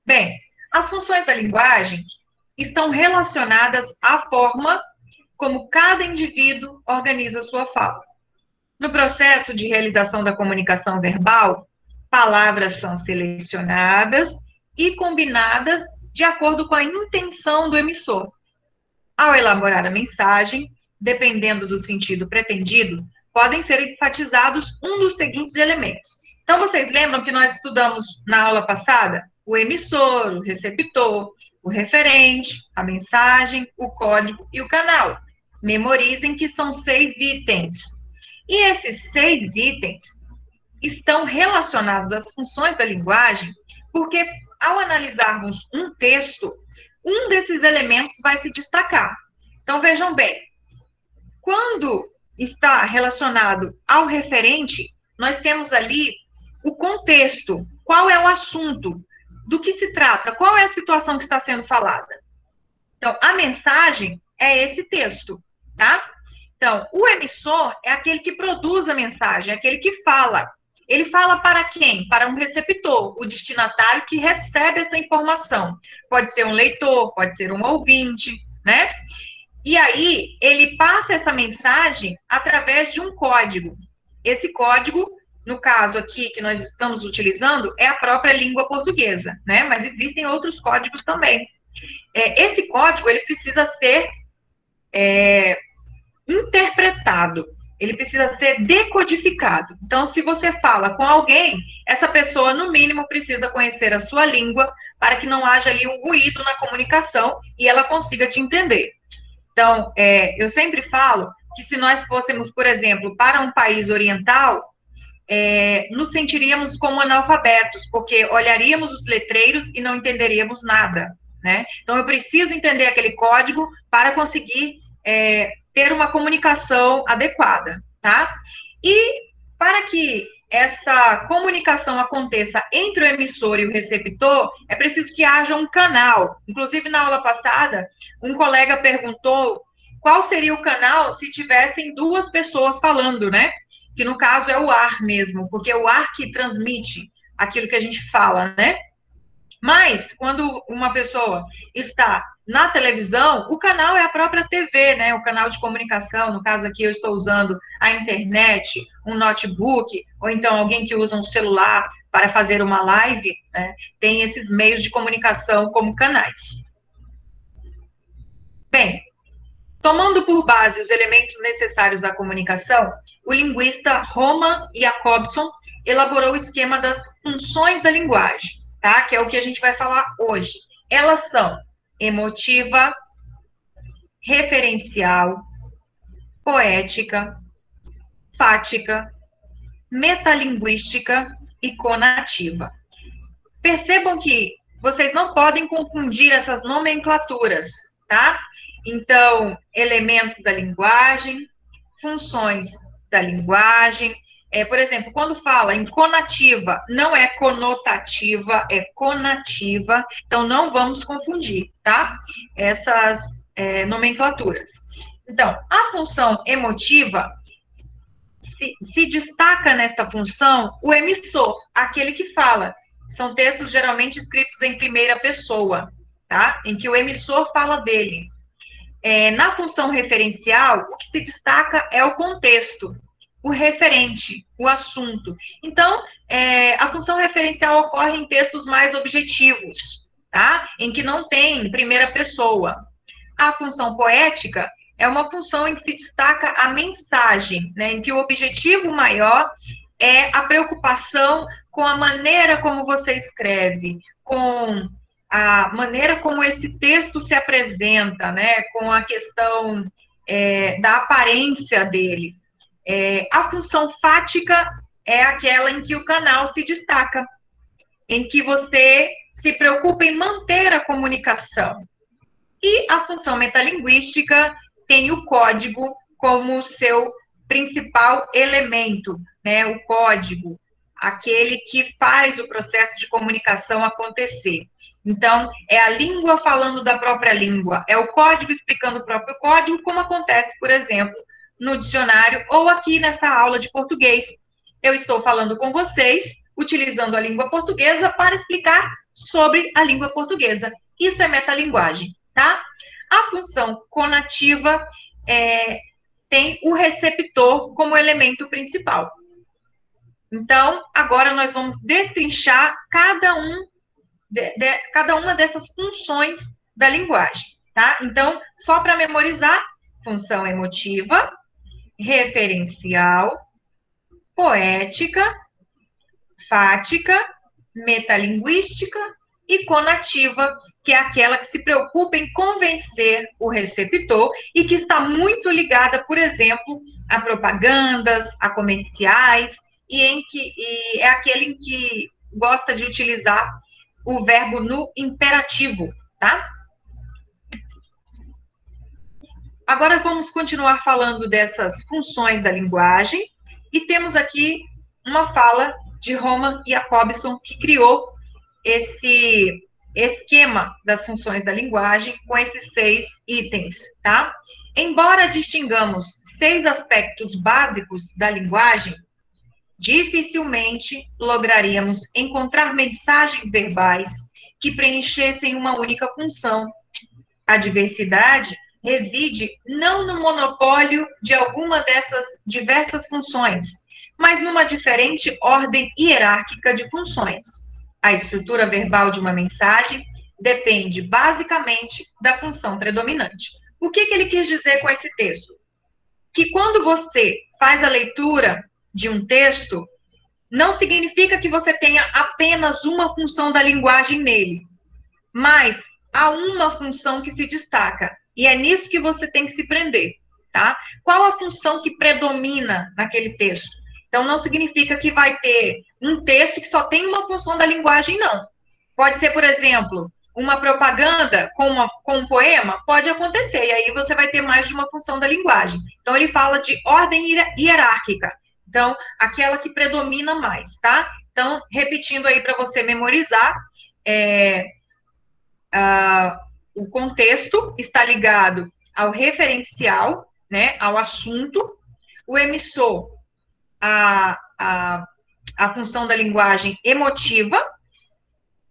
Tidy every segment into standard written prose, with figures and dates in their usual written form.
Bem, as funções da linguagem estão relacionadas à forma como cada indivíduo organiza sua fala. No processo de realização da comunicação verbal, palavras são selecionadas e combinadas de acordo com a intenção do emissor. Ao elaborar a mensagem, dependendo do sentido pretendido, podem ser enfatizados um dos seguintes elementos. Então, vocês lembram que nós estudamos na aula passada o emissor, o receptor, o referente, a mensagem, o código e o canal. Memorizem que são 6 itens. E esses 6 itens estão relacionados às funções da linguagem, porque ao analisarmos um texto, um desses elementos vai se destacar. Então, vejam bem, quando está relacionado ao referente, nós temos ali o contexto, qual é o assunto, do que se trata, qual é a situação que está sendo falada. Então, a mensagem é esse texto, tá? Então, o emissor é aquele que produz a mensagem, é aquele que fala. Ele fala para quem? Para um receptor, o destinatário que recebe essa informação. Pode ser um leitor, pode ser um ouvinte, né? E aí, ele passa essa mensagem através de um código. Esse código, no caso aqui que nós estamos utilizando, é a própria língua portuguesa, né? Mas existem outros códigos também. Esse código, ele precisa ser interpretado, ele precisa ser decodificado. Então, se você fala com alguém, essa pessoa, no mínimo, precisa conhecer a sua língua para que não haja ali um ruído na comunicação e ela consiga te entender. Então, eu sempre falo que se nós fôssemos, por exemplo, para um país oriental, nos sentiríamos como analfabetos, porque olharíamos os letreiros e não entenderíamos nada, né? Então, eu preciso entender aquele código para conseguir ter uma comunicação adequada, tá? E para que essa comunicação aconteça entre o emissor e o receptor, é preciso que haja um canal. Inclusive, na aula passada, um colega perguntou qual seria o canal se tivessem 2 pessoas falando, né? Que no caso é o ar mesmo, porque é o ar que transmite aquilo que a gente fala, né? Mas, quando uma pessoa está na televisão, o canal é a própria TV, né? O canal de comunicação. No caso aqui, eu estou usando a internet, um notebook, ou então alguém que usa um celular para fazer uma live, né? Tem esses meios de comunicação como canais. Bem, tomando por base os elementos necessários à comunicação, o linguista Roman Jakobson elaborou o esquema das funções da linguagem, tá? Que é o que a gente vai falar hoje. Elas são emotiva, referencial, poética, fática, metalinguística e conativa. Percebam que vocês não podem confundir essas nomenclaturas, tá? Então, elementos da linguagem, funções da linguagem. Por exemplo, quando fala em conativa, não é conotativa, é conativa. Então, não vamos confundir, tá? Essas nomenclaturas. Então, a função emotiva se destaca nesta função o emissor, aquele que fala. São textos geralmente escritos em primeira pessoa, tá? Em que o emissor fala dele. Na função referencial, o que se destaca é o contexto, o referente, o assunto. Então, a função referencial ocorre em textos mais objetivos, tá? Em que não tem primeira pessoa. A função poética é uma função em que se destaca a mensagem, né? Em que o objetivo maior é a preocupação com a maneira como você escreve, com a maneira como esse texto se apresenta, né, com a questão da aparência dele. A função fática é aquela em que o canal se destaca, em que você se preocupa em manter a comunicação. E a função metalinguística tem o código como seu principal elemento, né, o código, aquele que faz o processo de comunicação acontecer. Então, é a língua falando da própria língua, é o código explicando o próprio código, como acontece, por exemplo, no dicionário ou aqui nessa aula de português. Eu estou falando com vocês, utilizando a língua portuguesa para explicar sobre a língua portuguesa. Isso é metalinguagem, tá? A função conativa tem o receptor como elemento principal. Então, agora nós vamos destrinchar cada uma dessas funções da linguagem, tá? Então, só para memorizar, função emotiva, referencial, poética, fática, metalinguística e conativa, que é aquela que se preocupa em convencer o receptor e que está muito ligada, por exemplo, a propagandas, a comerciais, e é aquele em que gosta de utilizar o verbo no imperativo, tá? Agora vamos continuar falando dessas funções da linguagem, e temos aqui uma fala de Roman Jakobson, que criou esse esquema das funções da linguagem com esses 6 itens, tá? Embora distingamos 6 aspectos básicos da linguagem, dificilmente lograríamos encontrar mensagens verbais que preenchessem uma única função. A diversidade reside não no monopólio de alguma dessas diversas funções, mas numa diferente ordem hierárquica de funções. A estrutura verbal de uma mensagem depende basicamente da função predominante. O que ele quis dizer com esse texto? Que quando você faz a leitura de um texto, não significa que você tenha apenas uma função da linguagem nele, mas há uma função que se destaca, e é nisso que você tem que se prender, tá? Qual a função que predomina naquele texto? Então, não significa que vai ter um texto que só tem uma função da linguagem, não. Pode ser, por exemplo, uma propaganda com um poema, pode acontecer, e aí você vai ter mais de uma função da linguagem. Então, ele fala de ordem hierárquica. Então, aquela que predomina mais, tá? Então, repetindo aí para você memorizar, o contexto está ligado ao referencial, né, ao assunto, o emissor, a função da linguagem emotiva,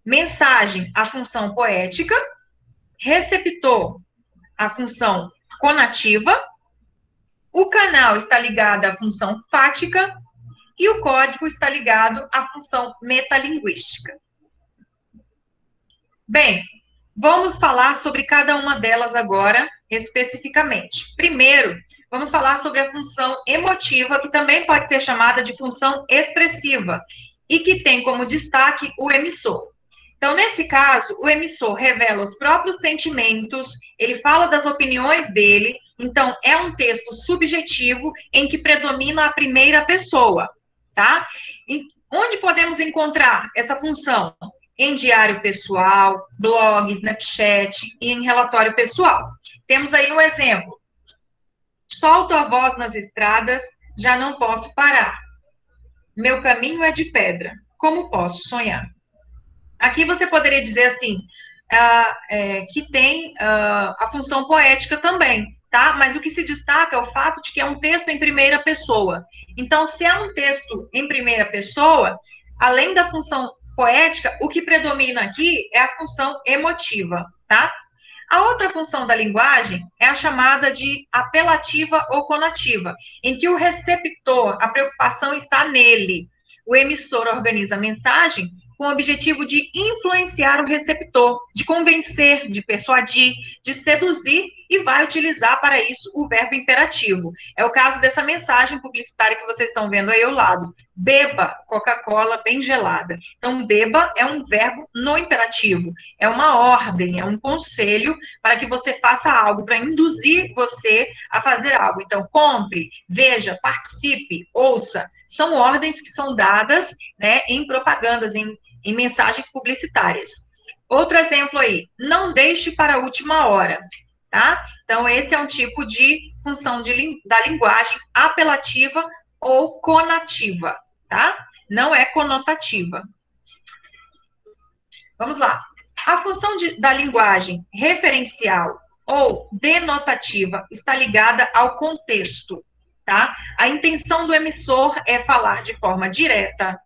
mensagem, a função poética, receptor, a função conativa, o canal está ligado à função fática e o código está ligado à função metalinguística. Bem, vamos falar sobre cada uma delas agora, especificamente. Primeiro, vamos falar sobre a função emotiva, que também pode ser chamada de função expressiva, e que tem como destaque o emissor. Então, nesse caso, o emissor revela os próprios sentimentos, ele fala das opiniões dele, então é um texto subjetivo em que predomina a primeira pessoa, tá? E onde podemos encontrar essa função? Em diário pessoal, blog, Snapchat e em relatório pessoal. Temos aí um exemplo. Solto a voz nas estradas, já não posso parar. Meu caminho é de pedra, como posso sonhar? Aqui você poderia dizer assim, que tem a função poética também, tá? Mas o que se destaca é o fato de que é um texto em primeira pessoa. Então, se é um texto em primeira pessoa, além da função poética, o que predomina aqui é a função emotiva, tá? A outra função da linguagem é a chamada de apelativa ou conativa, em que o receptor, a preocupação está nele. O emissor organiza a mensagem com o objetivo de influenciar o receptor, de convencer, de persuadir, de seduzir, e vai utilizar para isso o verbo imperativo. É o caso dessa mensagem publicitária que vocês estão vendo aí ao lado. Beba Coca-Cola bem gelada. Então, beba é um verbo no imperativo, é uma ordem, é um conselho para que você faça algo, para induzir você a fazer algo. Então, compre, veja, participe, ouça. São ordens que são dadas, né, em propagandas, em mensagens publicitárias. Outro exemplo aí, não deixe para a última hora, tá? Então, esse é um tipo de função da linguagem apelativa ou conativa, tá? Não é conotativa. Vamos lá. A função da linguagem referencial ou denotativa está ligada ao contexto, tá? A intenção do emissor é falar de forma direta,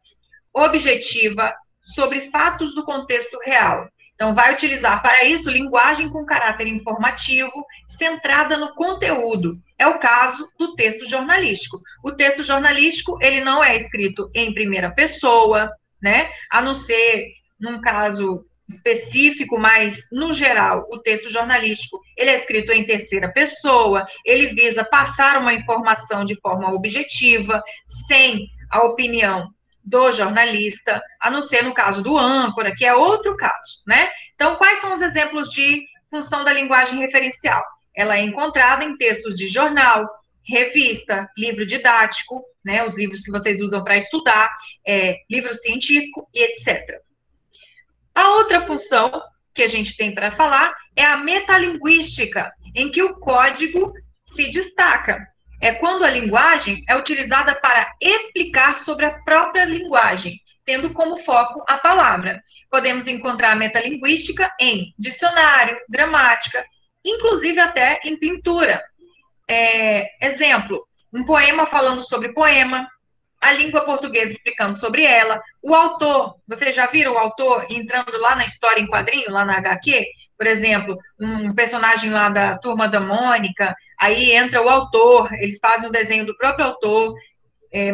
objetiva, sobre fatos do contexto real. Então, vai utilizar para isso linguagem com caráter informativo, centrada no conteúdo. É o caso do texto jornalístico. O texto jornalístico, ele não é escrito em primeira pessoa, né? A não ser num caso específico, mas, no geral, o texto jornalístico, ele é escrito em terceira pessoa, ele visa passar uma informação de forma objetiva, sem a opinião do jornalista, a não ser no caso do âncora, que é outro caso, né? Então, quais são os exemplos de função da linguagem referencial? Ela é encontrada em textos de jornal, revista, livro didático, né? Os livros que vocês usam para estudar, livro científico e etc. A outra função que a gente tem para falar é a metalinguística, em que o código se destaca. É quando a linguagem é utilizada para explicar sobre a própria linguagem, tendo como foco a palavra. Podemos encontrar a metalinguística em dicionário, gramática, inclusive até em pintura. Exemplo, um poema falando sobre poema, a língua portuguesa explicando sobre ela, o autor, vocês já viram o autor entrando lá na história em quadrinho, lá na HQ? Por exemplo, um personagem lá da Turma da Mônica, aí entra o autor, eles fazem um desenho do próprio autor,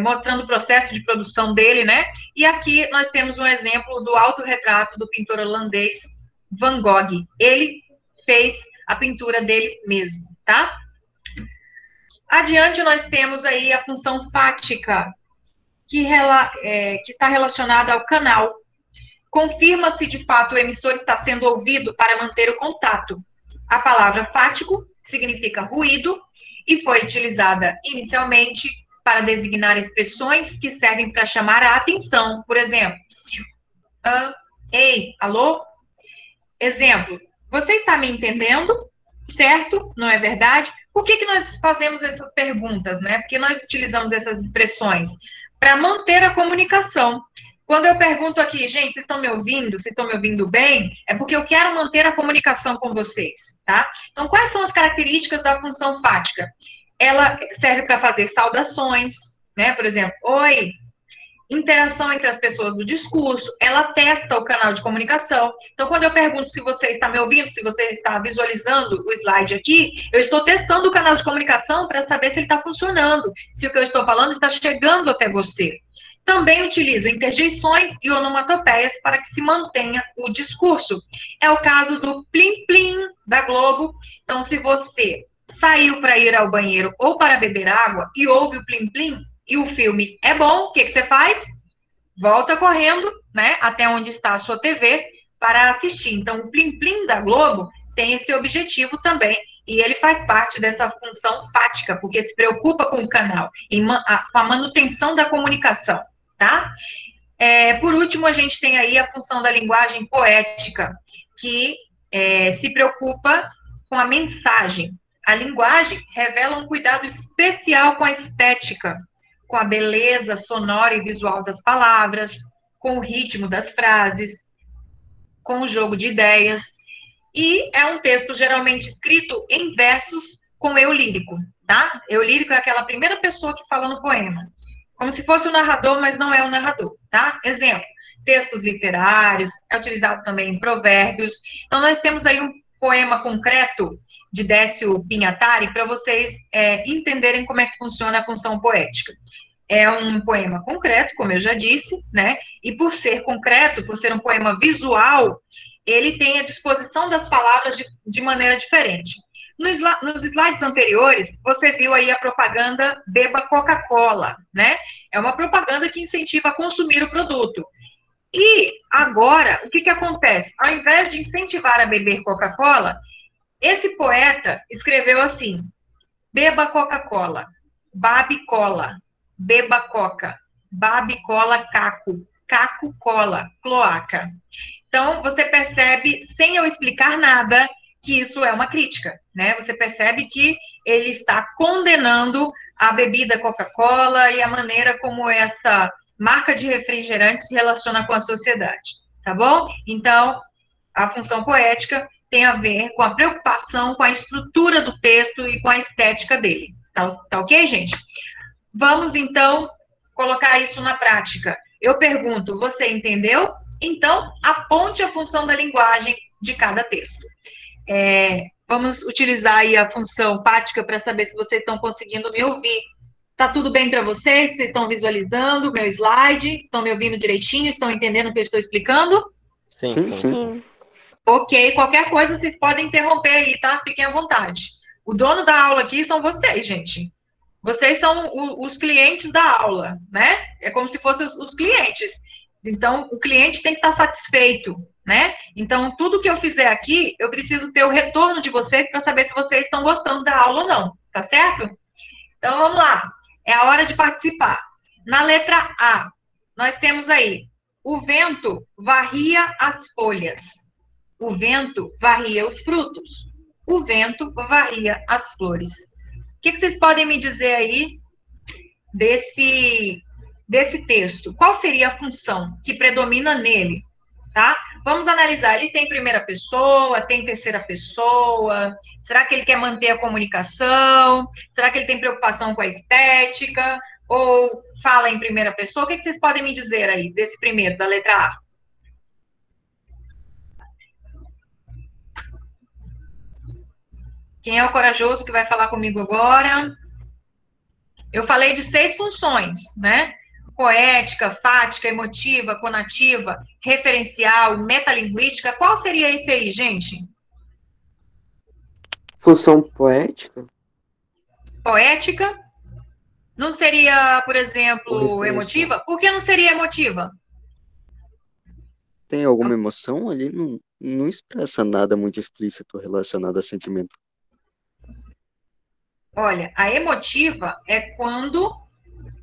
mostrando o processo de produção dele, né? E aqui nós temos um exemplo do autorretrato do pintor holandês Van Gogh. Ele fez a pintura dele mesmo, tá? Adiante, nós temos aí a função fática, que está relacionada ao canal. Confirma se de fato o emissor está sendo ouvido para manter o contato. A palavra fático significa ruído e foi utilizada inicialmente para designar expressões que servem para chamar a atenção. Por exemplo, ei, alô? Exemplo, você está me entendendo? Certo? Não é verdade? Por que nós fazemos essas perguntas, né? Porque nós utilizamos essas expressões para manter a comunicação. Quando eu pergunto aqui, gente, vocês estão me ouvindo? Vocês estão me ouvindo bem? É porque eu quero manter a comunicação com vocês, tá? Então, quais são as características da função fática? Ela serve para fazer saudações, né? Por exemplo, oi, interação entre as pessoas do discurso, ela testa o canal de comunicação. Então, quando eu pergunto se você está me ouvindo, se você está visualizando o slide aqui, eu estou testando o canal de comunicação para saber se ele está funcionando, se o que eu estou falando está chegando até você. Também utiliza interjeições e onomatopeias para que se mantenha o discurso. É o caso do plim-plim da Globo. Então, se você saiu para ir ao banheiro ou para beber água e ouve o plim-plim, e o filme é bom, o que você faz? Volta correndo, né, até onde está a sua TV para assistir. Então, o plim-plim da Globo tem esse objetivo também, e ele faz parte dessa função fática, porque se preocupa com o canal, com a manutenção da comunicação, tá? Por último, a gente tem aí a função da linguagem poética, que se preocupa com a mensagem. A linguagem revela um cuidado especial com a estética, com a beleza sonora e visual das palavras, com o ritmo das frases, com o jogo de ideias. E é um texto geralmente escrito em versos com eu lírico, tá? Eu lírico é aquela primeira pessoa que fala no poema. Como se fosse o narrador, mas não é o narrador, tá? Exemplo, textos literários, é utilizado também em provérbios. Então, nós temos aí um poema concreto de Décio Pinhatari para vocês entenderem como é que funciona a função poética. É um poema concreto, como eu já disse, né? E por ser concreto, por ser um poema visual, ele tem a disposição das palavras de maneira diferente. Nos slides anteriores, você viu aí a propaganda Beba Coca-Cola, né? É uma propaganda que incentiva a consumir o produto. E agora, o que acontece? Ao invés de incentivar a beber Coca-Cola, esse poeta escreveu assim: beba Coca-Cola, babe cola, beba coca, babe cola caco, caco cola, cloaca. Então, você percebe, sem eu explicar nada, que isso é uma crítica, né? Você percebe que ele está condenando a bebida Coca-Cola e a maneira como essa marca de refrigerante se relaciona com a sociedade, tá bom? Então, a função poética tem a ver com a preocupação com a estrutura do texto e com a estética dele. Tá ok, gente? Vamos, então, colocar isso na prática. Eu pergunto, você entendeu? Então, aponte a função da linguagem de cada texto. Vamos utilizar aí a função fática para saber se vocês estão conseguindo me ouvir. Tá tudo bem para vocês? Vocês estão visualizando o meu slide? Estão me ouvindo direitinho? Estão entendendo o que eu estou explicando? Sim, Sim, sim. sim. Ok, qualquer coisa vocês podem interromper aí, tá? Fiquem à vontade. O dono da aula aqui são vocês, gente. Vocês são os clientes da aula, né? É como se fossem os clientes. Então, o cliente tem que estar satisfeito, né? Então, tudo que eu fizer aqui, eu preciso ter o retorno de vocês para saber se vocês estão gostando da aula ou não, tá certo? Então, vamos lá. É a hora de participar. Na letra A, nós temos aí: o vento varria as folhas. O vento varria os frutos. O vento varria as flores. O que vocês podem me dizer aí desse texto? Qual seria a função que predomina nele? Tá? Vamos analisar. Ele tem primeira pessoa, tem terceira pessoa? Será que ele quer manter a comunicação? Será que ele tem preocupação com a estética? Ou fala em primeira pessoa? O que vocês podem me dizer aí desse primeiro, da letra A? Quem é o corajoso que vai falar comigo agora? Eu falei de 6 funções, né? Poética, fática, emotiva, conativa, referencial, metalinguística. Qual seria esse aí, gente? Função poética? Poética? Não seria, por O exemplo, referencial. emotiva? Por que não seria emotiva? Tem alguma emoção ali? Não expressa nada muito explícito relacionado a sentimento. Olha, a emotiva é quando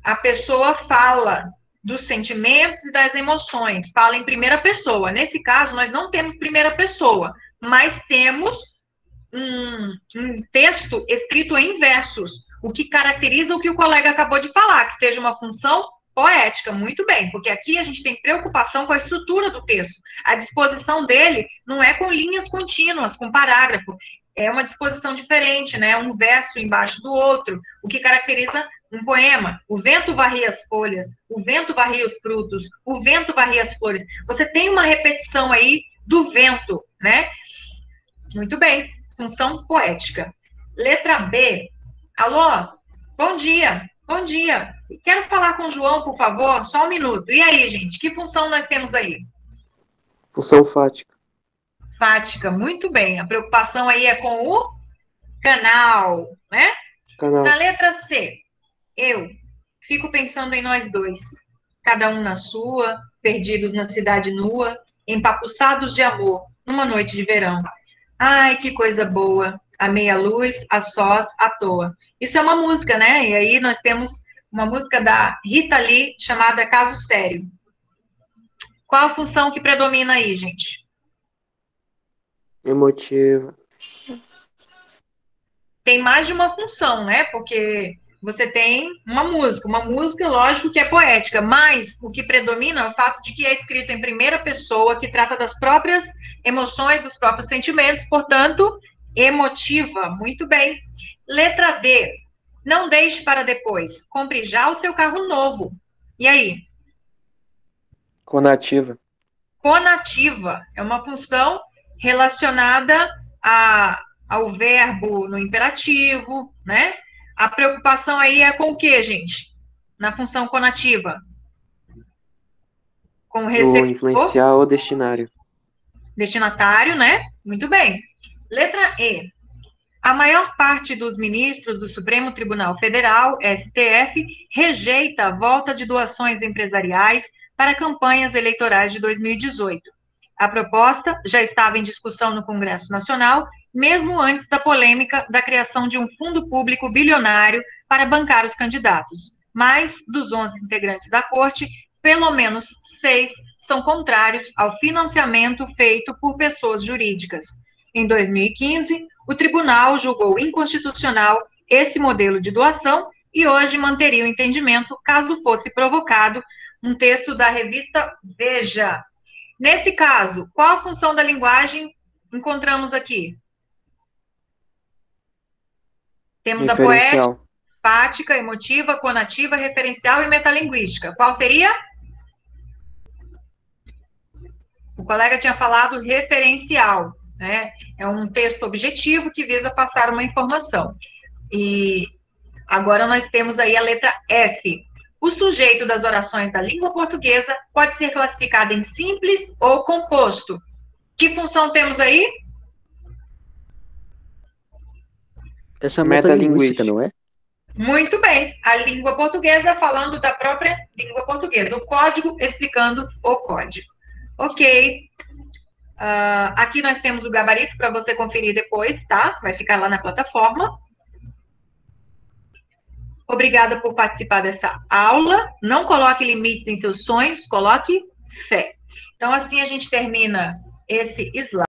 a pessoa fala dos sentimentos e das emoções, fala em primeira pessoa. Nesse caso, nós não temos primeira pessoa, mas temos um texto escrito em versos, o que caracteriza o que o colega acabou de falar, que seja uma função poética, muito bem, porque aqui a gente tem preocupação com a estrutura do texto. A disposição dele não é com linhas contínuas, com parágrafo, é uma disposição diferente, né? Um verso embaixo do outro, o que caracteriza um poema. O vento varria as folhas, o vento varria os frutos, o vento varria as flores. Você tem uma repetição aí do vento, né? Muito bem, função poética. Letra B. Alô? Bom dia. Bom dia. Quero falar com o João, por favor, só um minuto. E aí, gente, que função nós temos aí? Função fática. Fática, muito bem. A preocupação aí é com o canal, né? Canal. Na letra C, eu fico pensando em nós dois, cada um na sua, perdidos na cidade nua, empapuçados de amor, numa noite de verão. Ai, que coisa boa, a meia luz, a sós, à toa. Isso é uma música, né? E aí nós temos uma música da Rita Lee chamada Caso Sério. Qual a função que predomina aí, gente? Emotiva. Tem mais de uma função, né? Porque você tem uma música, lógico que é poética, mas o que predomina é o fato de que é escrito em primeira pessoa, que trata das próprias emoções, dos próprios sentimentos, portanto, emotiva. Muito bem. Letra D. Não deixe para depois. Compre já o seu carro novo. E aí? Conativa. Conativa é uma função relacionada ao verbo no imperativo, né? A preocupação aí é com o quê, gente? Na função conativa? Com o O receptor, influenciar o destinário. destinatário, né? Muito bem. Letra E. A maior parte dos ministros do Supremo Tribunal Federal, STF, rejeita a volta de doações empresariais para campanhas eleitorais de 2018. A proposta já estava em discussão no Congresso Nacional, mesmo antes da polêmica da criação de um fundo público bilionário para bancar os candidatos. Mas, dos 11 integrantes da corte, pelo menos 6 são contrários ao financiamento feito por pessoas jurídicas. Em 2015, o tribunal julgou inconstitucional esse modelo de doação e hoje manteria o entendimento caso fosse provocado um texto da revista Veja. Nesse caso, qual a função da linguagem encontramos aqui? Temos a poética, Referencial. fática, emotiva, conativa, referencial e metalinguística. Qual seria? colega tinha falado referencial, né? É um texto objetivo que visa passar uma informação. E agora nós temos aí a letra F. O sujeito das orações da língua portuguesa pode ser classificado em simples ou composto. Que função temos aí? Essa é a metalinguística, Metalinguística. não é? Muito bem. A língua portuguesa falando da própria língua portuguesa. O código explicando o código. Ok. Aqui nós temos o gabarito para você conferir depois, tá? Vai ficar lá na plataforma. Obrigada por participar dessa aula. Não coloque limites em seus sonhos, coloque fé. Então, assim a gente termina esse slide.